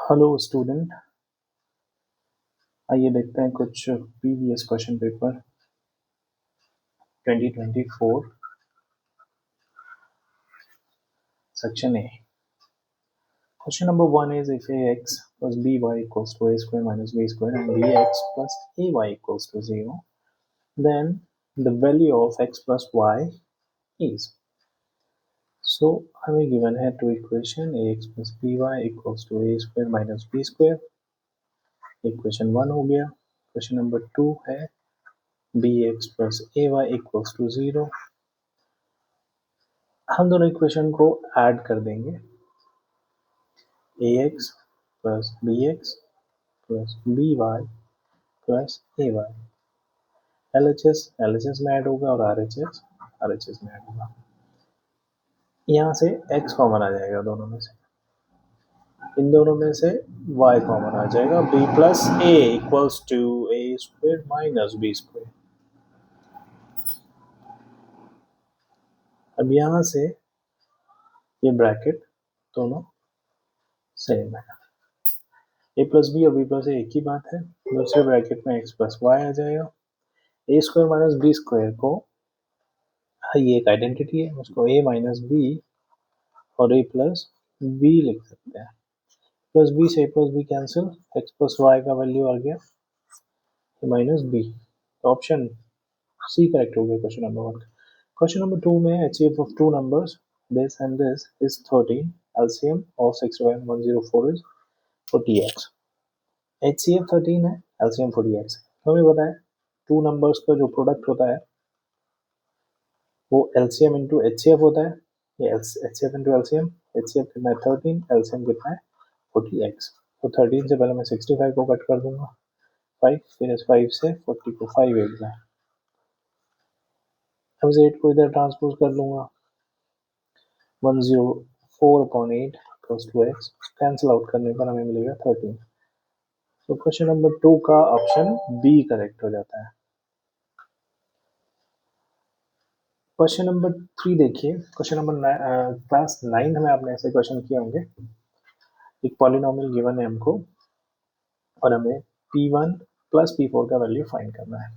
Hello student, आइए देखते हैं कुछ previous question paper 2024 section A. Question number 1 is if ax plus by equals to a square minus b square and bx plus ay equals to 0, then the value of x plus y is. So हमें given है two equation ax plus by equals to a square minus b square। Equation 1 हो गया। Question number 2 है bx plus ay equals to 0। हम दोनों equation को add कर देंगे ax plus bx plus by plus ay। LHS में ऐड होगा और RHS में ऐड होगा। यहाँ से x कॉमन आ जाएगा दोनों में से, इन दोनों में से y कॉमन आ जाएगा। b plus a equals to a square minus b square. अब यहाँ से ये ब्रैकेट दोनों सेम है, a प्लस बी और b प्लस ए एक ही बात है। दूसरे ब्रैकेट में x प्लस वाई आ जाएगा। a square minus B square को, ये एक आइडेंटिटी है, उसको a माइनस बी और a प्लस बी लिख सकते हैं। प्लस बी से a plus B cancel, x plus Y का वैल्यू आ गया a माइनस बी। तो ऑप्शन सी करेक्ट हो गया क्वेश्चन नंबर 1। क्वेश्चन नंबर 2 में HCF of two numbers this and this is 13, LCM of 65104 is 40x। HCF 13 है, LCM 40x। हमें पता है टू नंबर्स का जो प्रोडक्ट होता है वो LCM इंटू HCF होता है। ये HCF इंटू LCM, HCF कितना है 13, LCM कितना है 40x। तो 13 से पहले मैं 65 को कट कर दूंगा 5, फिर इस 5 से 40 को 5 8 है। अब इस 8 को इधर ट्रांसपोज कर लूंगा, 104/8 प्लस 2x कैंसिल आउट करने पर हमें मिलेगा 13। तो क्वेश्चन नंबर 2 का ऑप्शन बी करेक्ट हो जाता है। क्वेश्चन नंबर 3 देखिए। क्वेश्चन नंबर क्लास 9 में आपने ऐसे क्वेश्चन किए होंगे। एक पॉलिनोमियल गिवन है हमको और हमें p1 प्लस p4 का वैल्यू फाइंड करना है।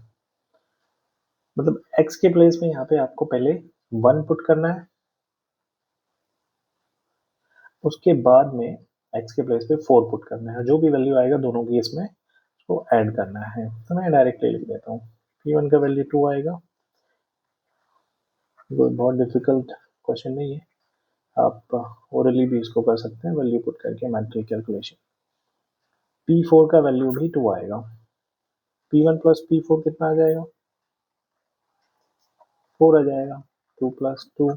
मतलब x के प्लेस में यहाँ पे आपको पहले 1 पुट करना है, उसके बाद में x के प्लेस पे 4 पुट करना है। जो भी वैल्यू आएगा दोनों की इसमें उसको ऐड करना है। तो मैं डायरेक्टली लिख देता हूँ, p1 का वैल्यू 2 आएगा। कोई बहुत डिफिकल्ट क्वेश्चन नहीं है, आप ओरली भी इसको कर सकते हैं वैल्यू पुट करके मैथमेटिकल कैलकुलेशन। p4 का वैल्यू भी 2 आएगा। p1 प्लस p4 कितना आ जाएगा 4 आ जाएगा। 2 plus 2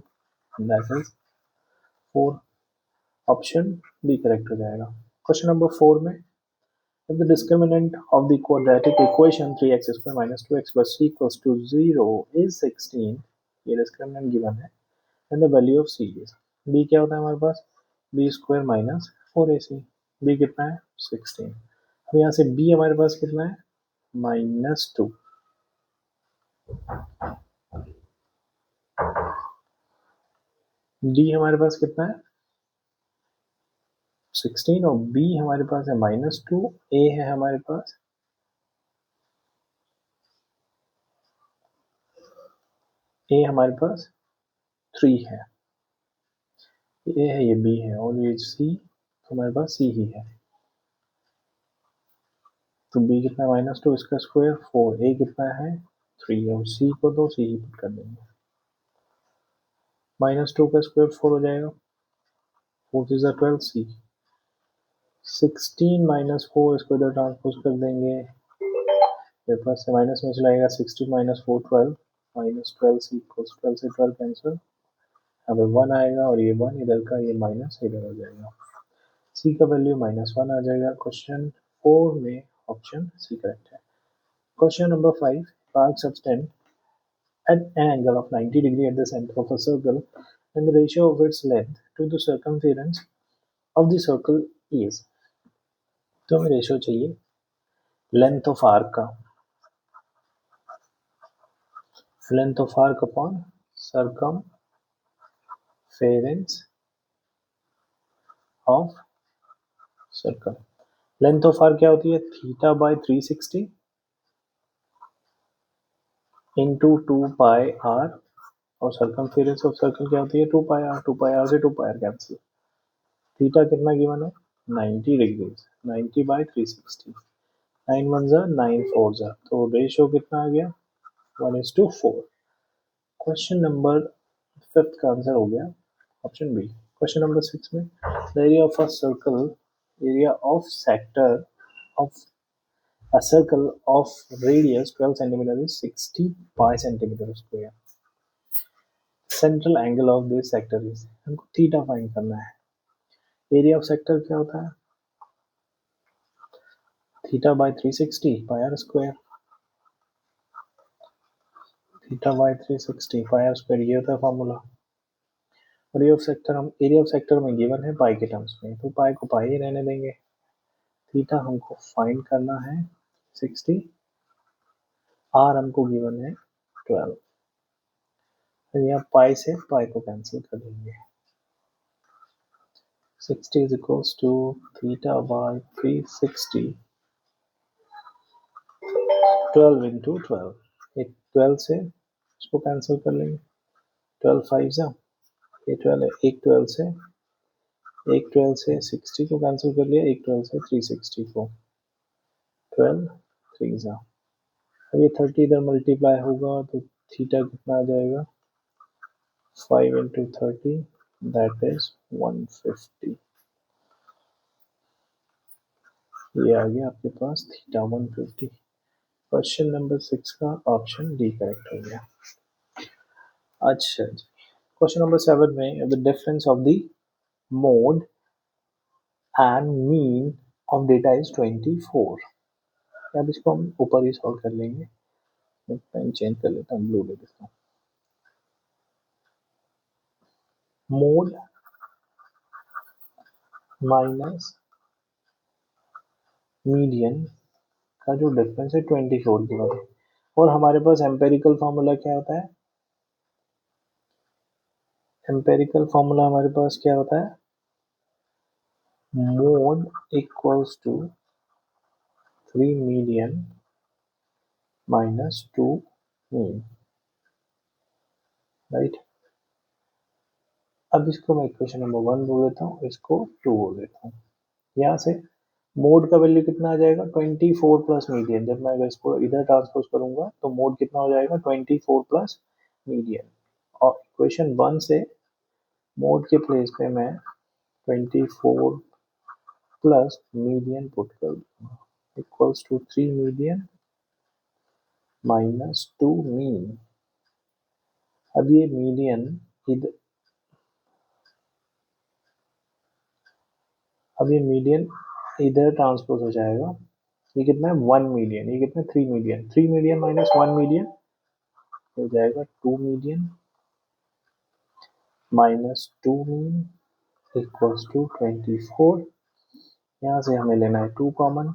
that is 4। Option B correct हो जाएगा। क्वेश्चन नंबर 4 में if the discriminant of the quadratic equation 3x square minus 2x plus c equals to 0 is 16, ये discriminant given है, and the value of c is, b क्या होता है हमारे पास b square minus 4ac। b कितना है 16। अब यहाँ से b हमारे पास कितना है -2। d हमारे पास कितना है 16 और b हमारे पास है -2। a है हमारे पास हमारे पास 3 है, ये है ये b है और ये c हमारे पास c ही है। तो b कितना है -2, इसका स्क्वायर 4, a कितना है 3 और c को तो c ही पुट कर देंगे। -2 का स्क्वायर 4 हो जाएगा, 4 इज 12, c 16 माइनस 4, इसको इधर ट्रांसपोज कर देंगे, मेरे पास से माइनस में चलाएगा 16 माइनस 4 12, -12 c इक्वल्स 12 से 12 कैंसिल, अब 1 आएगा और ये 1 इधर का, ये माइनस इधर हो जाएगा। c का वैल्यू -1 आ जाएगा। क्वेश्चन 4 में ऑप्शन सी करेक्ट है। Question number 5, arc subtend at an angle of 90 degree at the center of a circle and the ratio of its length to the circumference of the circle is। तो हमें ratio चाहिए length of arc का, length of arc upon circumference of circle. Length of arc क्या होती है, theta by 360 into 2πr, और circumference of circle क्या होती है, 2πr। 2πr से 2πr कैंसिल। थीटा कितना गिवन है, 90 डिग्रीज, 90 बाय 360, 9 1 जा 9 4 जा, तो रेशियो कितना आ गया, 1:4। क्वेश्चन नंबर 5 का आंसर हो गया ऑप्शन बी। क्वेश्चन नंबर 6 में, the area of a circle, area of sector of a circle of radius 12 centimeter is 60 pi centimeter square. Central angle of this sector is, हमको theta find करना है। Area of sector क्या होता है, theta by 360 pi r square. Theta by 360 pi r square, ये होता है formula. और एरिया ऑफ सेक्टर, हम एरिया ऑफ सेक्टर में गिवन है पाई के टर्म्स में, तो पाई को पाई ही रहने देंगे। थीटा हमको फाइंड करना है 60, आर हमको गिवन है 12, तो यहाँ पाई से पाई को कैंसिल कर देंगे। 60 is equals to theta by 360, 12 into 12, ये 12 से इसको कैंसिल कर लेंगे, 12 5 जा, ये 12 है, एक 12 से 60 को कैंसिल कर लिया, एक 12 से 360 को, 12 3 जा। अब ये 30 इधर मल्टीप्लाई होगा तो थीटा कितना आ जाएगा, 5 into 30, दैट इज 150। ये आ गया आपके पास थीटा 150। क्वेश्चन नंबर 6 का ऑप्शन डी करेक्ट हो गया। अच्छा जी, क्वेश्चन नंबर 7 में, the difference of the mode and mean of data is 24। अब इसको हम ऊपर ही सॉल्व कर लेंगे, पेन चेंज कर लेता हूँ, ब्लू ले लेता हूँ। मोड माइनस मीडियन का जो डिफरेंस है 24 की वजह, और हमारे पास एम्पेरिकल फॉर्मूला क्या होता है, एम्पेरिकल फॉर्मूला हमारे पास क्या होता है, mode equals to 3 median minus 2 mean, right. अब इसको मैं इक्वेशन नंबर 1 बोल देता हूँ, इसको 2 बोल देता हूँ। यहाँ से मोड का वैल्यू कितना आ जाएगा, 24 प्लस मीडियन। जब मैं अगर इसको इधर ट्रांसपोज करूंगा तो मोड कितना हो जाएगा, 24 प्लस मीडियन। और इक्वेशन 1 से मोड के प्लेस पे मैं 24 प्लस मीडियन पुट कर दूंगा, equals to 3 median minus 2 mean. अब ये मीडियन इधर, अब ये मीडियन इधर ट्रांसपोज हो जाएगा, ये कितना है 1 मीडियन, ये कितना 3 मीडियन, 3 मीडियन माइनस 1 मीडियन हो जाएगा 2 median minus 2 mean equals to 24। यहाँ से हमें लेना है 2 common,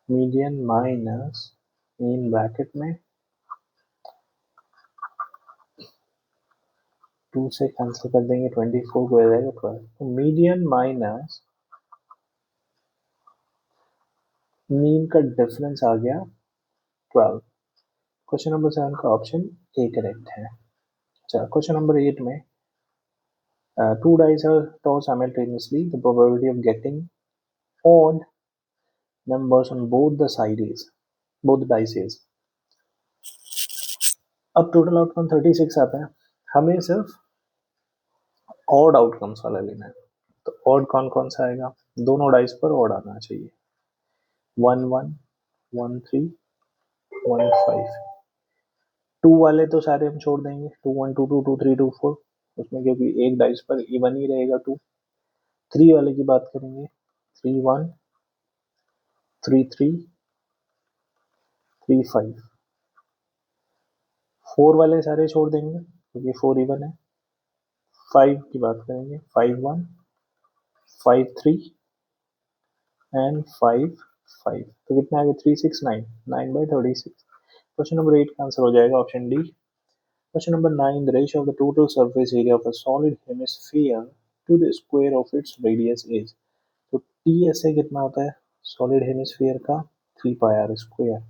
median minus mean bracket में 2 से कैंसिल कर देंगे, 24 को आ जाएगा 12, तो मीडियन माइनस मीन का डिफरेंस आ गया 12। क्वेश्चन नंबर 7 का ऑप्शन ए करेक्ट है। अच्छा, क्वेश्चन नंबर 8 में, two dice are tossed simultaneously, the probability of getting odd numbers on both the dice is, अब टोटल आउटकम 36 आता है, हमें सिर्फ ऑड आउटकम्स वाला लेना है। तो ऑड कौन कौन सा आएगा, दोनों डाइस पर ऑड आना चाहिए, 1 1 1 3 1 5। 2 वाले तो सारे हम छोड़ देंगे, 2 1 2 2 2 3 2 4, उसमें क्योंकि एक डाइस पर इवन ही रहेगा 2। 3 वाले की बात करेंगे, 3 1 3 3 3 5। 4 वाले सारे छोड़ देंगे क्योंकि 4 इवन है। 5 की बात करेंगे, 5 1 5 3 एंड 5 5, तो कितना आ गया 3 6 9, 9 बाई 36। क्वेश्चन नंबर 8 का आंसर हो जाएगा option D. Question number 9, the ratio of the total surface area of a solid hemisphere to the square of its radius is, T S A कितना होता है सॉलिड हेमिस्फीयर का 3πr²।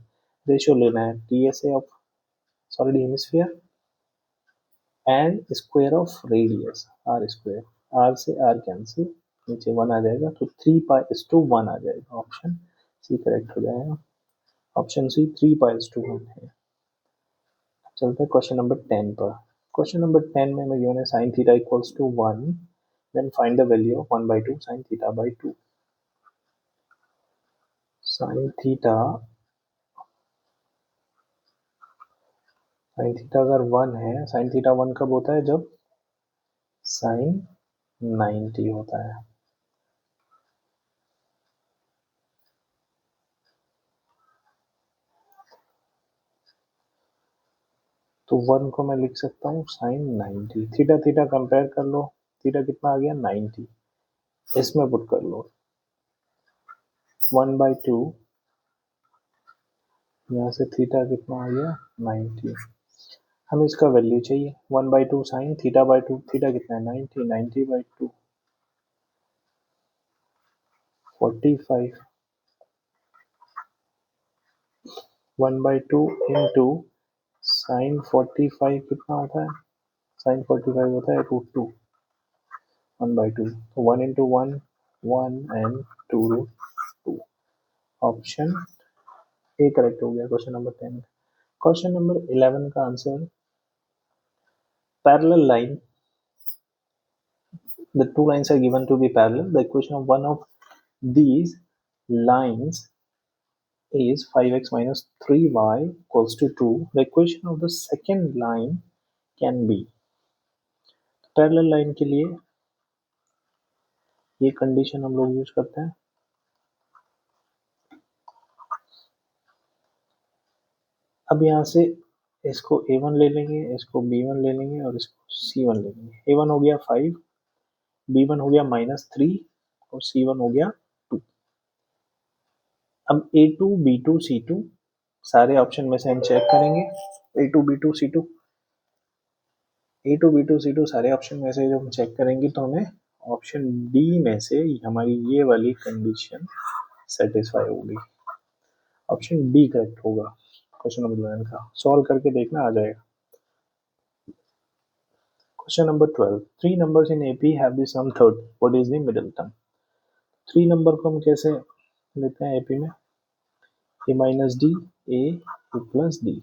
Ratio लेना है T S A of solid hemisphere and square of radius r²। r से r cancel, नीचे 1 आ जाएगा तो 3π/1 आ जाएगा। ऑप्शन सी करेक्ट हो जाएगा। ऑप्शन सी 3π/1 है। चलते हैं क्वेश्चन नंबर 10 पर। क्वेश्चन नंबर 10 में हमें गिवन है sin theta equals to 1, then find the value of 1/2 sin theta by 2। sin theta अगर 1 है, sin थीटा 1 कब होता है जब sin 90 होता है। तो 1 को मैं लिख सकता हूँ sin 90। थीटा थीटा कंपेयर कर लो, थीटा कितना आ गया 90, इसमें पुट कर लो 1/2, यहाँ से थीटा कितना आ गया 90। हमें इसका वैल्यू चाहिए 1/2 साइन थीटा बाई 2। थीटा कितना है 90, 90/2 45। 1/2 इंटू साइन 45 कितना होता है, साइन 45 होता है √2 1/2। तो 1 into 1 1 and 2√2। Option A correct हो गया क्वेश्चन नंबर 10। क्वेश्चन नंबर 11 का answer parallel line. The two lines are given to be parallel. The equation of one of these lines is 5x minus 3y equals to 2. The equation of the second line can be। Parallel line के लिए ये condition हम लोग use करते हैं। अब यहाँ से इसको a1 ले लेंगे, इसको b1 ले लेंगे और इसको c1 ले लेंगे। a1 हो गया 5, b1 हो गया -3 और c1 हो गया 2। अब a2 b2 c2 सारे ऑप्शन में से हम चेक करेंगे। a2 b2 c2 A2 B2 C2 सारे ऑप्शन में से जब हम चेक करेंगे तो हमें ऑप्शन डी में से हमारी ये वाली कंडीशन सेटिस्फाई होगी। ऑप्शन डी करेक्ट होगा क्वेश्चन नंबर 11 का। सॉल्व करके देखना आ जाएगा। Question number 12, 3 numbers in AP have the sum 30, what is the middle term। 3 number को हम कैसे लेते हैं AP में, a minus d a plus d।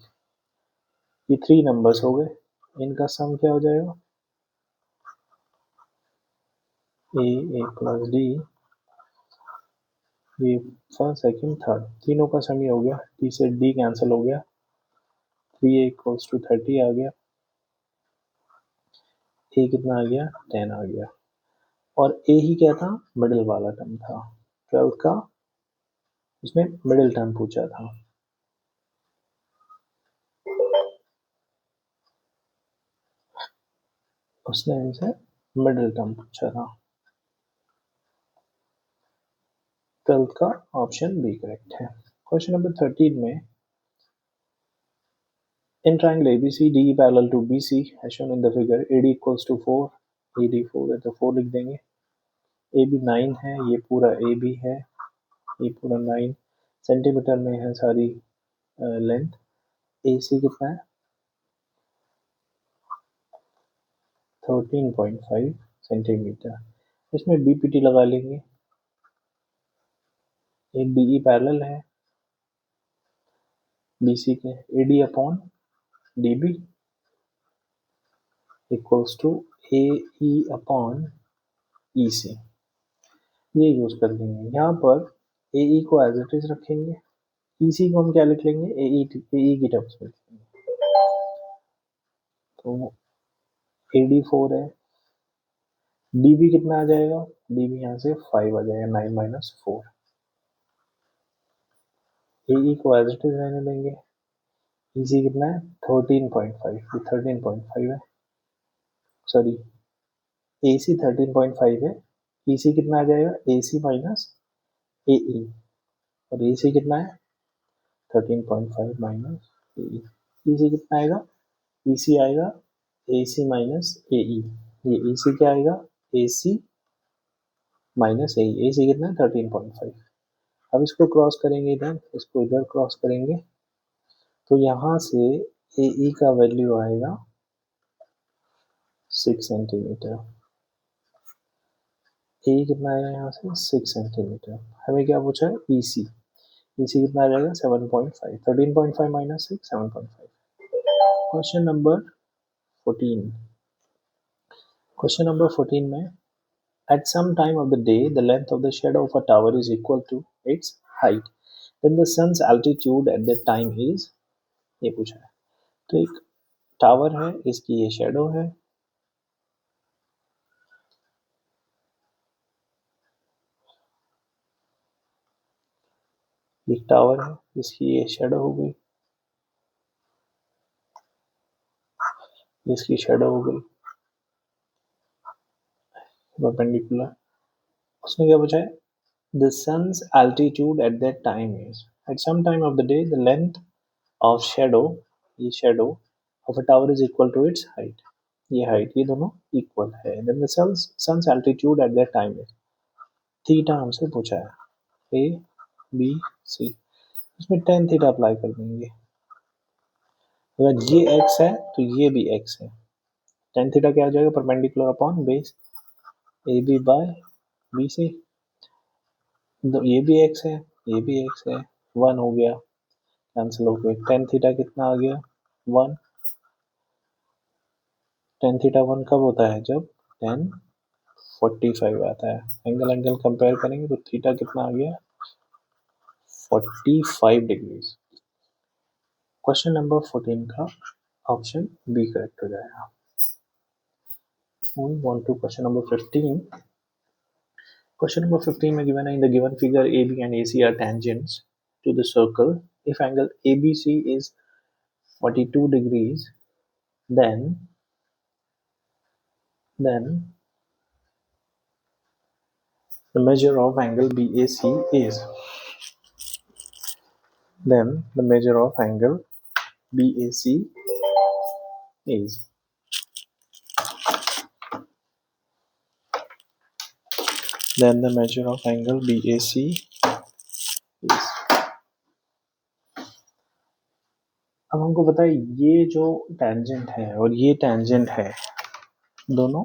ये 3 नंबर्स हो गए, इनका सम क्या हो जाएगा a plus d, ये फर्स्ट सेकंड थर्ड तीनों का सम ही हो गया। डी से डी कैंसिल हो गया, 3a इक्वल्स टू 30 आ गया, ए कितना आ गया 10 आ गया। और ए ही क्या था मिडिल वाला टर्म था 12 का, उसने मिडिल टर्म पूछा था। उसने हमसे मिडिल टर्म पूछा था 12 का। ऑप्शन बी करेक्ट है। क्वेश्चन नंबर 13 में in triangle ABCD parallel to BC as shown in the figure AD equals to 4, AD 4 है तो 4 लिख देंगे। AB 9 है, ये पूरा AB है, ये पूरा 9 सेंटीमीटर में है सारी लेंथ। AC कितना है 13.5 सेंटीमीटर। इसमें BPT लगा लेंगे। एक BE पैरेलल है BC के, AD upon DB equals to AE upon EC। ये यूज कर देंगे। यहाँ पर AE को एज इट इज रखेंगे, EC को हम क्या लिख लेंगे AE की टर्म्स में लिखेंगे। तो AD 4 है, DB कितना आ जाएगा, DB यहाँ से 5 आ जाएगा, 9 माइनस 4। AE को एज इट इज रहने देंगे। EC कितना है 13.5, ये 13.5 है, सॉरी AC 13.5 है। EC कितना आ जाएगा AC माइनस AE, और AC कितना है 13.5 माइनस AE। EC कितना आएगा, EC आएगा AC माइनस AE। ये AC क्या आएगा AC माइनस ए सी कितना है 13.5। अब इसको क्रॉस करेंगे इधर, इसको इधर क्रॉस करेंगे तो यहाँ से ए ई का वैल्यू आएगा 6 सेंटीमीटर। ए कितना आएगा यहाँ से 6 सेंटीमीटर। हमें क्या पूछा है ई सी कितना आ जाएगा 7.5। 13.5 minus 6 7.5। Question number 14। Question number 14 में at some time of the day the length of the shadow of a tower is equal to its height, then the sun's altitude at that time is, ये पूछा है। तो एक tower है, इसकी ये shadow है, एक टावर है इसकी ये शेडो हो गई, इसकी शेडो हो गई परपेंडिकुलर। उसने क्या पूछा है the sun's altitude at that time is, at some time of the day the length of shadow, ये shadow of a tower is equal to its height, ये height ये दोनों equal है। then the sun's altitude at that time is, theta हमसे पूछा है A B C, उसमें tan theta apply कर देंगे। अगर ये x है तो ये भी x है, tan थीटा क्या आ जाएगा perpendicular upon base A B by B C. ये भी x है ये भी x है, 1 हो गया कैंसिल हो गया। tan थीटा कितना आ गया 1। tan थीटा 1 कब होता है जब tan 45 आता है। एंगल एंगल कंपेयर करेंगे तो थीटा कितना आ गया 45 डिग्रीज। क्वेश्चन नंबर 14 का ऑप्शन बी करेक्ट हो जाएगा। Moving on to question number 15. Question number 15 में given है in the given figure AB and AC are tangents to the circle. If angle ABC is 42 degrees, then the measure of angle BAC is, then the measure of angle BAC is, then the measure of angle BAC is। अब हमको पता है ये जो tangent है और ये tangent है दोनों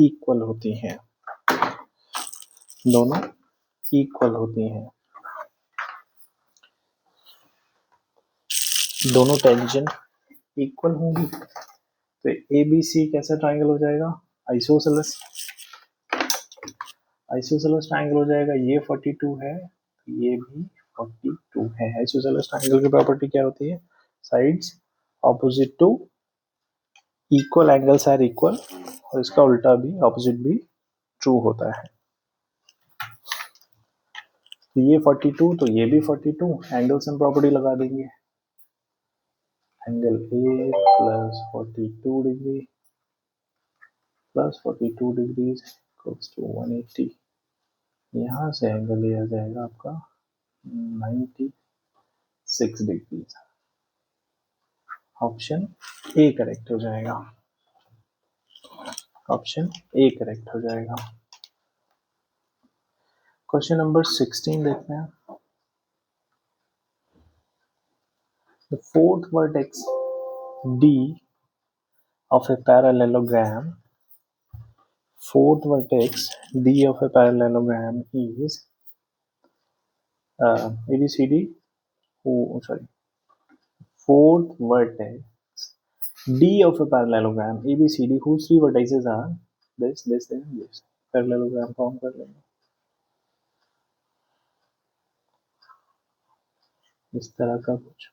इक्वल होती हैं, दोनों इक्वल होती हैं। दोनों टेंजेंट इक्वल होंगी तो ए बी सी कैसा ट्राइंगल हो जाएगा आइसोसेलेस, आइसोसेलेस ट्राइंगल हो जाएगा। ये 42 है ये भी 42 है। आइसोसेलेस ट्राइंगल की प्रॉपर्टी क्या होती है sides opposite to equal angles are equal, और इसका उल्टा भी ऑपोजिट भी ट्रू होता है। तो ये 42 तो ये भी 42, एंगल्स हम प्रॉपर्टी लगा देंगे। Angle A plus 42 degree plus 42 degrees equals to 180। यहाँ से एंगल ये आ जाएगा आपका 96 डिग्रीज। ऑप्शन ए करेक्ट हो जाएगा, ऑप्शन ए करेक्ट हो जाएगा। क्वेश्चन नंबर 16 देखते हैं। The fourth vertex D of a parallelogram, fourth vertex D of a parallelogram is ABCD, oh sorry, fourth vertex D of a parallelogram ABCD whose three vertices are this and this। parallelogram form कर लेंगे इस तरह का कुछ।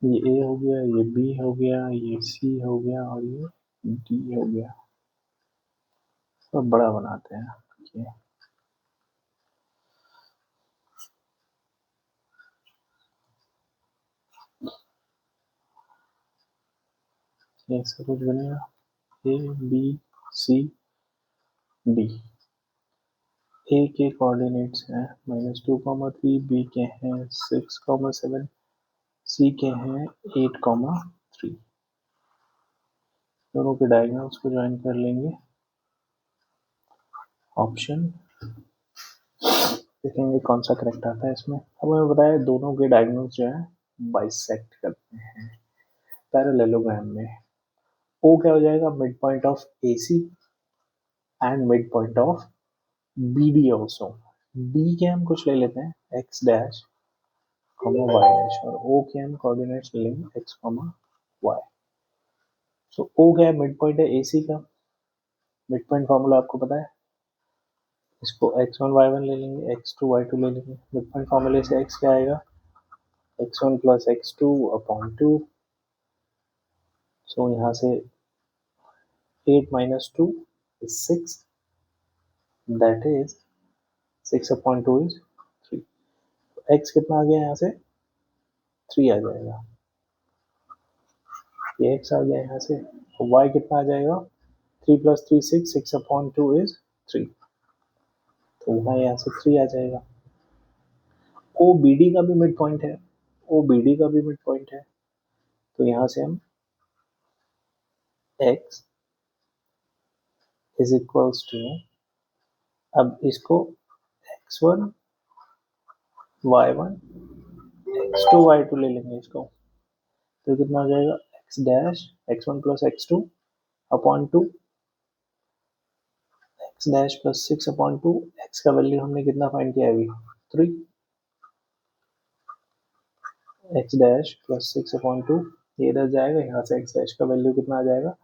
ये ए हो गया, ये बी हो गया, ये सी हो गया और ये डी हो गया। तो बड़ा बनाते हैं ऐसा कुछ बनेगा ए बी सी डी। ए के कोऑर्डिनेट्स हैं -2,3, बी के हैं 6,7, सी के हैं 8,3। दोनों के डायगोनल्स को ज्वाइन कर लेंगे, ऑप्शन देखेंगे कौन सा करेक्ट आता है इसमें। अब हमें बताया दोनों के डायगोनल्स जो है बाइसेक्ट करते हैं पैरेललोग्राम में। ओ क्या हो जाएगा, mid point of AC and mid point of BD also. B के हम कुछ ले लेते हैं x dash comma y dash, और O के हम कोऑर्डिनेट्स ले लेंगे x कॉमा y। सो O क्या है, मिड पॉइंट है AC का, मिड पॉइंट फॉर्मूला आपको पता है, इसको x1 y1 ले लेंगे, x2 y2 ले लेंगे। मिड पॉइंट फॉर्मूले से x क्या आएगा, x1 प्लस x2 अपॉन 2। सो यहाँ से 8 minus 2 is 6, that is 6 upon 2 is 3। x कितना आ गया यहाँ से, 3 आ जाएगा, ये x आ गया यहाँ से। तो y कितना आ जाएगा, 3 प्लस 3 6, 6 अपॉन 2 is 3, तो वहाँ यहाँ से 3 आ जाएगा। OBD का भी मिड पॉइंट है, OBD का भी मिड पॉइंट है, तो यहाँ से हम x इज इक्वल्स टू, अब इसको x1 y1 x2 y2 ले लेंगे इसको, तो कितना हो जाएगा x dash x1 plus x2 upon 2, x dash plus 6 upon 2, x का वैल्यू हमने कितना फाइंड किया अभी 3, x डैश प्लस 6 अपॉन 2, ये इधर जाएगा, यहाँ से x डैश का वैल्यू कितना आ जाएगा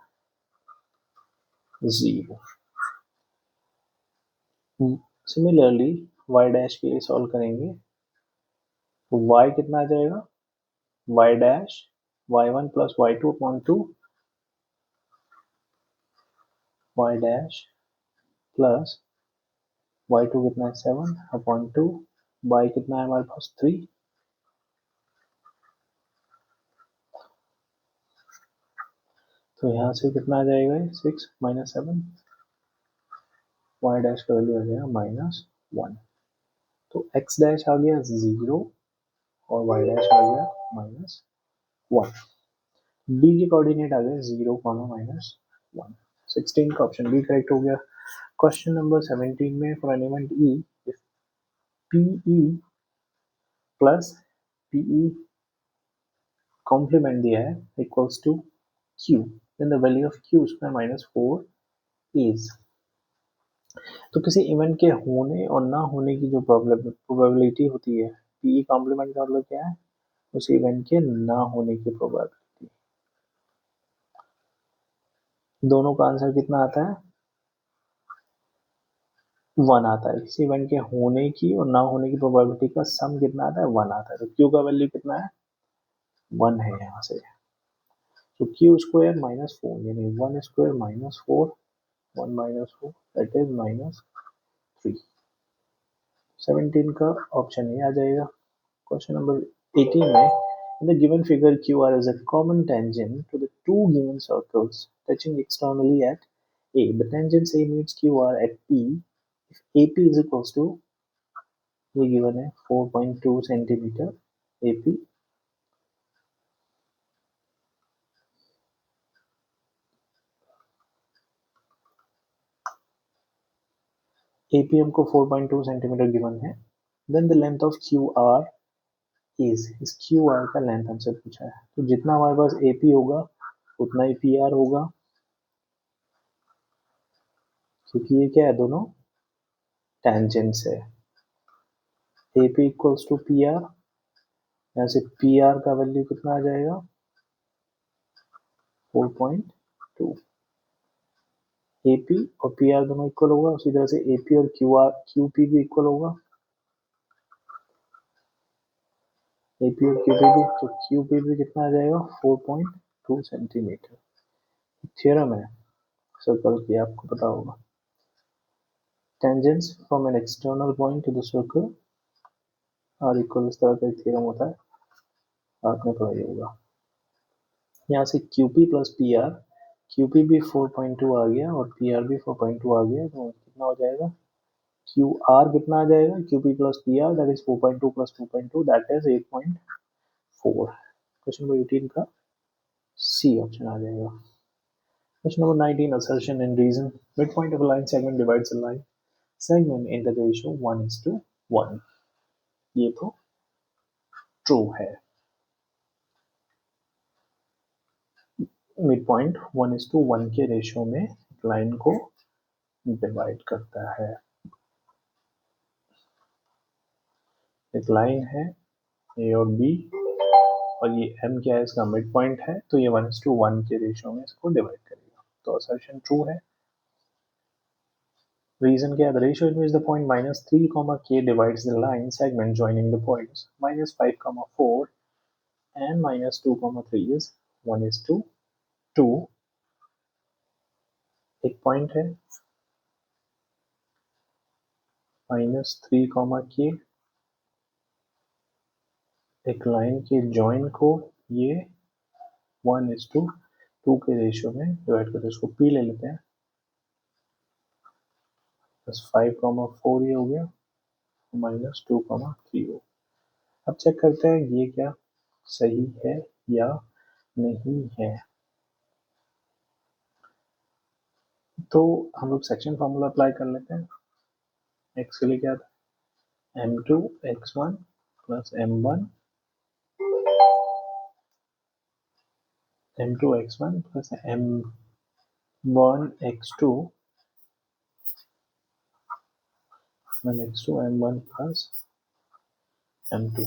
0। सिमिलरली y डैश के लिए सॉल्व करेंगे, तो y कितना आ जाएगा, y dash y1 plus y2 upon 2, y dash plus y2 कितना है 7 अपॉन 2, y कितना है हमारे पास 3, तो यहाँ से कितना आ जाएगा 6 माइनस 7, y डैश का वैल्यू आ जाएगा -1, तो x डैश आ गया 0 और y डैश आ गया -1। b के कोऑर्डिनेट आ गए 0, -1। 16 का ऑप्शन बी करेक्ट हो गया। क्वेश्चन नंबर 17 में for element E, if PE plus PE complement दिया है equals to Q, then the value of Q square minus 4 is, तो किसी इवेंट के होने और ना होने की जो प्रोबेबिलिटी होती है, PE कॉम्प्लीमेंट का मतलब क्या है, उस इवेंट के ना होने की प्रोबेबिलिटी। दोनों का आंसर कितना आता है 1 आता है, किसी इवेंट के होने की और ना होने की प्रोबेबिलिटी का सम कितना आता है 1 आता है, तो Q का वैल्यू कितना है 1 है यहाँ से, तो Q स्क्वायर माइनस 4 यानी 1 square minus 4, 1 minus 4 that is -3। 17 का ऑप्शन ए आ जाएगा। क्वेश्चन नंबर 18 में, in the given figure QR is a common tangent to the two given circles touching externally at A. The tangent A meets QR at P if AP is equals to, ये given है 4.2 centimetre AP, AP हमको 4.2 centimetre given है, then the length of QR is, इस QR का length हमसे पूछा है, तो जितना हमारे पास AP होगा उतना ही PR होगा, क्योंकि ये क्या है दोनों टेंजेंट्स है। AP इक्वल्स टू PR, यहाँ से PR का वैल्यू कितना आ जाएगा 4.2, AP और PR दोनों इक्वल होगा, उसी तरह से AP और QP भी इक्वल होगा, AP और QP भी, तो QP भी कितना आ जाएगा 4.2 सेंटीमीटर। थ्योरम है सर्कल की, आपको पता होगा, tangents from an external point to the circle are equal, इस तरह का एक थ्योरम होता है, आपने पढ़ा ही होगा। यहाँ से QP प्लस PR, QP भी 4.2 आ गया और PR भी 4.2 आ गया, तो कितना हो जाएगा QR कितना आ जाएगा QP plus PR that is 4.2 plus 2.2 that is 8.4। Question number 18 का सी ऑप्शन आ जाएगा। Question number 19, assertion and reason. Midpoint of a line segment divides a line segment into the ratio 1:1. ये तो ट्रू है. Mid point 1:1 के ratio में line को divide करता है. एक लाइन है ए और बी और ये m क्या है, इसका मिड पॉइंट है, तो ये 1:1 के रेशियो में इसको डिवाइड करेगा. तो असर्शन ट्रू है. Reason क्या है? The ratio in which the point -3, k divides the line segment joining the points -5, 4 and -2, 3 is 1:2. एक पॉइंट है -3, k, एक लाइन के जॉइन को ये 1:2 के रेशियो में डिवाइड करते हैं. इसको p ले लेते हैं. +5, 4 ये हो गया, -2, 3 हो. अब चेक करते हैं ये क्या सही है या नहीं है. तो हम लोग सेक्शन फॉर्मूला अप्लाई कर लेते हैं. x के लिए क्या था, m2 x1 plus m1 x1 plus m1 x2 m1 plus m2.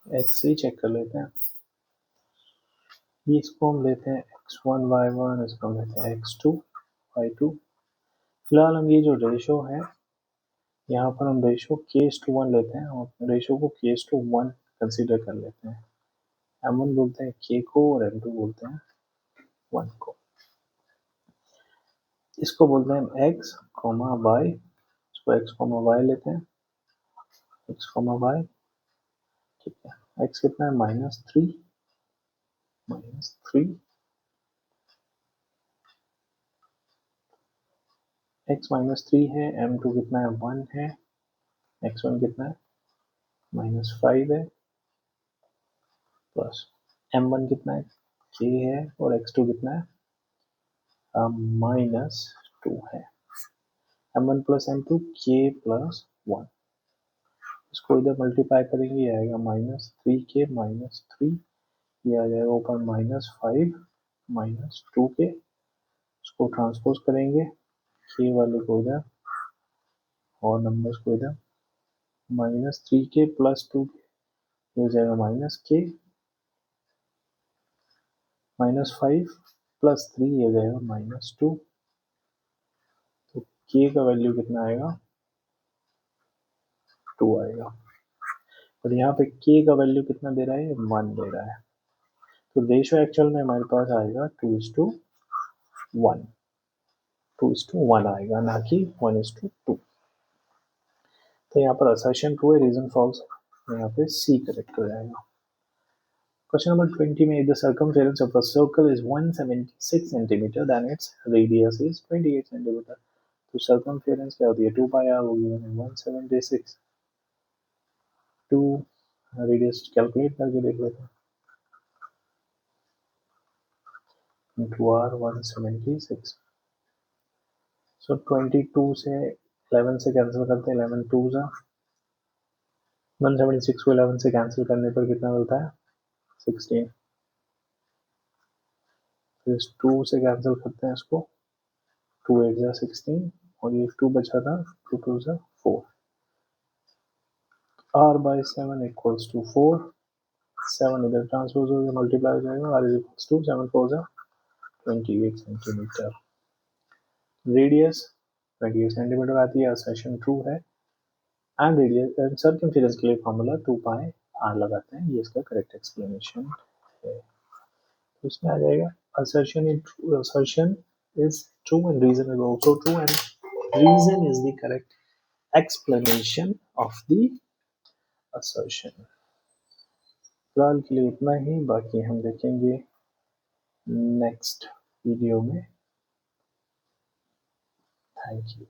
x से ही चेक कर लेते हैं. ये इसको हम लेते हैं x1 y1, इसको हम लेते हैं x2 y2. फिलहाल हम ये जो रेशो है यहाँ पर हम रेशो k:1 लेते हैं और रेशो को k:1 कंसीडर कर लेते हैं. m1 बोलते हैं k को और m2 बोलते हैं 1 को. इसको बोलते हैं x, y. इसको x, y लेते हैं. x, y. ठीक है. x कितना है, -3. x -3 है. m2 कितना है, 1 है. x1 कितना है, -5 है. प्लस m1 कितना है, k है. और x2 कितना है, -2 है. m1 plus m2 k plus 1. इसको इधर मल्टीप्लाई करेंगे, ये आएगा -3k -3. ये आ जाएगा ऊपर -5 -2k. इसको ट्रांसपोज करेंगे, k वाले को इधर और नंबर्स को इधर. -3k प्लस 2k ये हो जाएगा -k. -5 प्लस 3 ये हो जाएगा -2. तो k का वैल्यू कितना आएगा, 2 आएगा. और यहाँ पे k का वैल्यू कितना दे रहा है, 1 दे रहा है. तो रेशियो एक्चुअल में हमारे पास आएगा 2:1. 2:1 आएगा, ना कि 1:2. तो यहाँ पर असर्शन ट्रू है, रीजन फॉल्स है. यहाँ पे सी करेक्ट हो जाएगा. Question number 20 में the circumference of a circle is 176 centimeter then its radius is 28 centimeter. तो circumference क्या होती है, 2 pi r होगी. 176 2 रेडियस कैलकुलेट करके देख लेते हैं. into r 176. So 22 से 11 से कैंसिल करते हैं. 11 2 जा 176 को 11 से कैंसिल करने पर कितना मिलता है, 16. फिर 2 से कैंसिल करते हैं इसको, 2 8 जा 16 और ये 2 बचा था, 2 2 जा 4. r by 7 equals to 4. 7 इधर ट्रांसपोज हो गया, मल्टीप्लाई हो जाएगा. r is equals to 7 4 जा 28 सेंटीमीटर. रेडियस 28 सेंटीमीटर आती है. असर्शन ट्रू है. एंड रेडियस सर्कमफेरेंस के लिए फॉर्मूला 2 पाई r लगाते हैं. ये इसका करेक्ट एक्सप्लेनेशन है. तो इसमें आ जाएगा assertion is true and reason is also true and reason is the correct explanation of the assertion. फिलहाल के लिए इतना ही, बाकी हम देखेंगे नेक्स्ट वीडियो में. Thank you.